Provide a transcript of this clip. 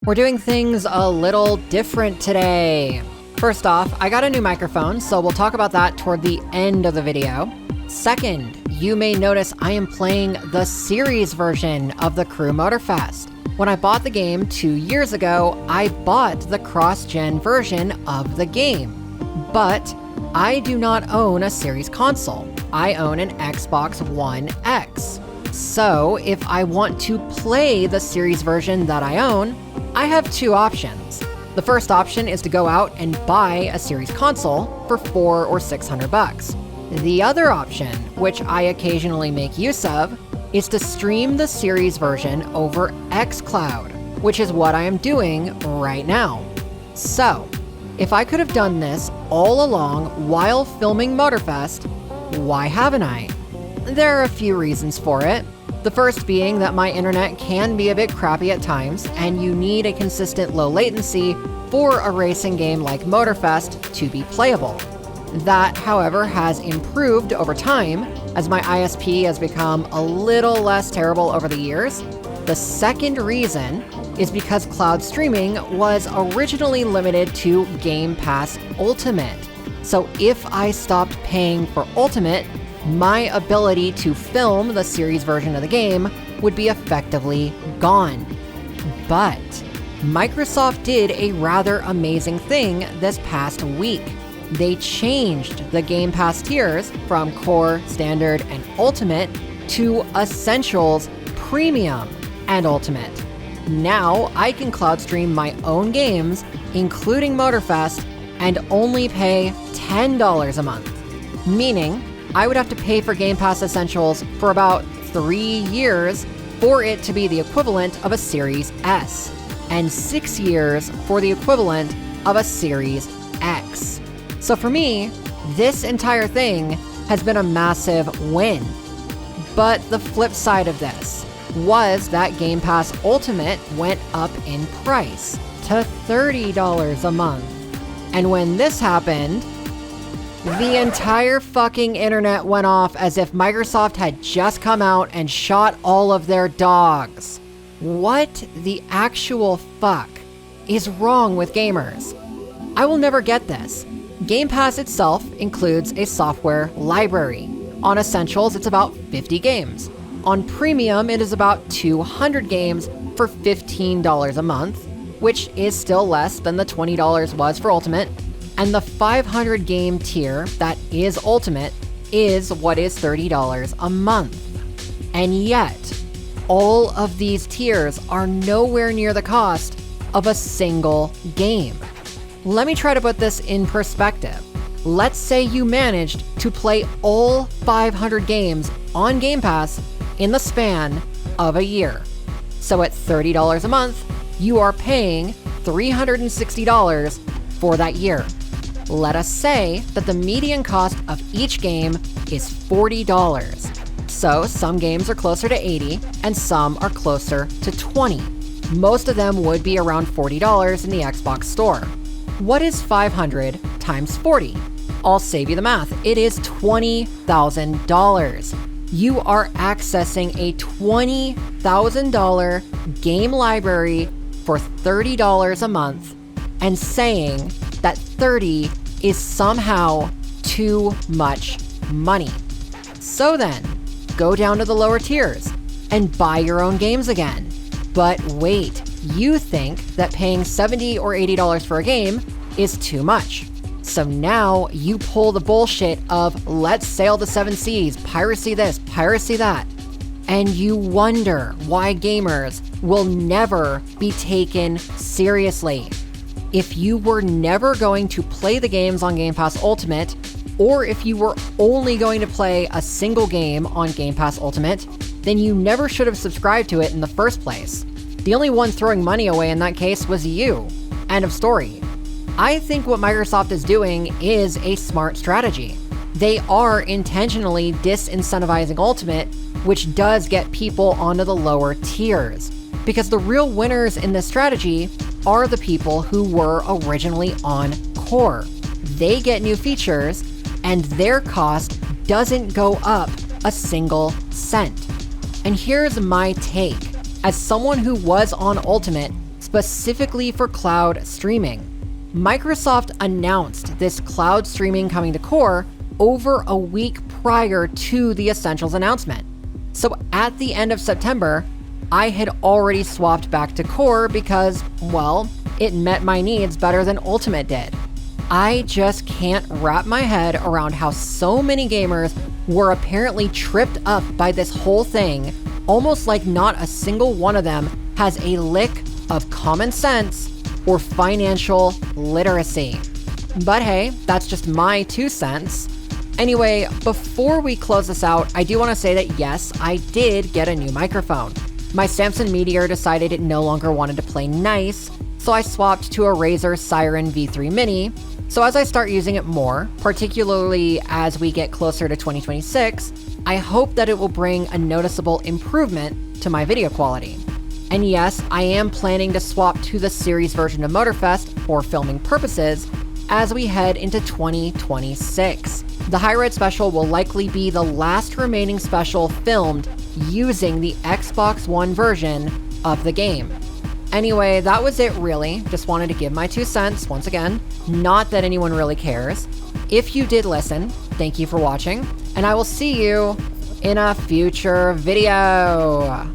We're doing things a little different today. First off, I got a new microphone, so we'll talk about that toward the end of the video. Second, you may notice I am playing the series version of the Crew Motorfest. When I bought the game 2 years ago, I bought the cross-gen version of the game. But I do not own a series console. I own an Xbox One X. So if I want to play the series version that I own, I have two options. The first option is to go out and buy a series console for $400 or $600. The other option, which I occasionally make use of, is to stream the series version over xCloud, which is what I am doing right now. So, if I could have done this all along while filming Motorfest, why haven't I? There are a few reasons for it. The first being that my internet can be a bit crappy at times, and you need a consistent low latency for a racing game like Motorfest to be playable. That, however, has improved over time as my ISP has become a little less terrible over the years. The second reason is because cloud streaming was originally limited to Game Pass Ultimate. So if I stopped paying for Ultimate, my ability to film the series version of the game would be effectively gone. But Microsoft did a rather amazing thing this past week. They changed the Game Pass tiers from Core, Standard, and Ultimate to Essentials, Premium, and Ultimate. Now I can cloud stream my own games, including Motorfest, and only pay $10 a month. Meaning, I would have to pay for Game Pass Essentials for about 3 years for it to be the equivalent of a Series S, and 6 years for the equivalent of a Series X. So for me, this entire thing has been a massive win. But the flip side of this was that Game Pass Ultimate went up in price to $30 a month. And when this happened, the entire fucking internet went off as if Microsoft had just come out and shot all of their dogs. What the actual fuck is wrong with gamers? I will never get this. Game Pass itself includes a software library. On Essentials, it's about 50 games. On Premium, it is about 200 games for $15 a month, which is still less than the $20 was for Ultimate. And the 500 game tier that is Ultimate is what is $30 a month. And yet, all of these tiers are nowhere near the cost of a single game. Let me try to put this in perspective. Let's say you managed to play all 500 games on Game Pass in the span of a year. So at $30 a month, you are paying $360 for that year. Let us say that the median cost of each game is $40. So some games are closer to $80 and some are closer to $20. Most of them would be around $40 in the Xbox store. What is 500 times 40? I'll save you the math. It is $20,000. You are accessing a $20,000 game library for $30 a month and saying that 30 is somehow too much money. So then, go down to the lower tiers and buy your own games again. But wait, you think that paying $70 or $80 for a game is too much. So now you pull the bullshit of let's sail the seven seas, piracy this, piracy that. And you wonder why gamers will never be taken seriously. If you were never going to play the games on Game Pass Ultimate, or if you were only going to play a single game on Game Pass Ultimate, then you never should have subscribed to it in the first place. The only one throwing money away in that case was you. End of story. I think what Microsoft is doing is a smart strategy. They are intentionally disincentivizing Ultimate, which does get people onto the lower tiers. Because the real winners in this strategy are the people who were originally on Core. They get new features, and their cost doesn't go up a single cent. And here's my take. As someone who was on Ultimate, specifically for cloud streaming. Microsoft announced this cloud streaming coming to Core over a week prior to the Essentials announcement. So at the end of September, I had already swapped back to Core because, well, it met my needs better than Ultimate did. I just can't wrap my head around how so many gamers were apparently tripped up by this whole thing, almost like not a single one of them has a lick of common sense or financial literacy. But hey, that's just my 2 cents. Anyway, before we close this out, I do want to say that yes, I did get a new microphone. My Samson Meteor decided it no longer wanted to play nice, so I swapped to a Razer Siren V3 Mini. So as I start using it more, particularly as we get closer to 2026, I hope that it will bring a noticeable improvement to my video quality. And yes, I am planning to swap to the series version of Motorfest for filming purposes as we head into 2026. The High Red Special will likely be the last remaining special filmed using the Xbox One version of the game. Anyway, that was it really. Just wanted to give my 2 cents once again. Not that anyone really cares. If you did listen, thank you for watching, and I will see you in a future video.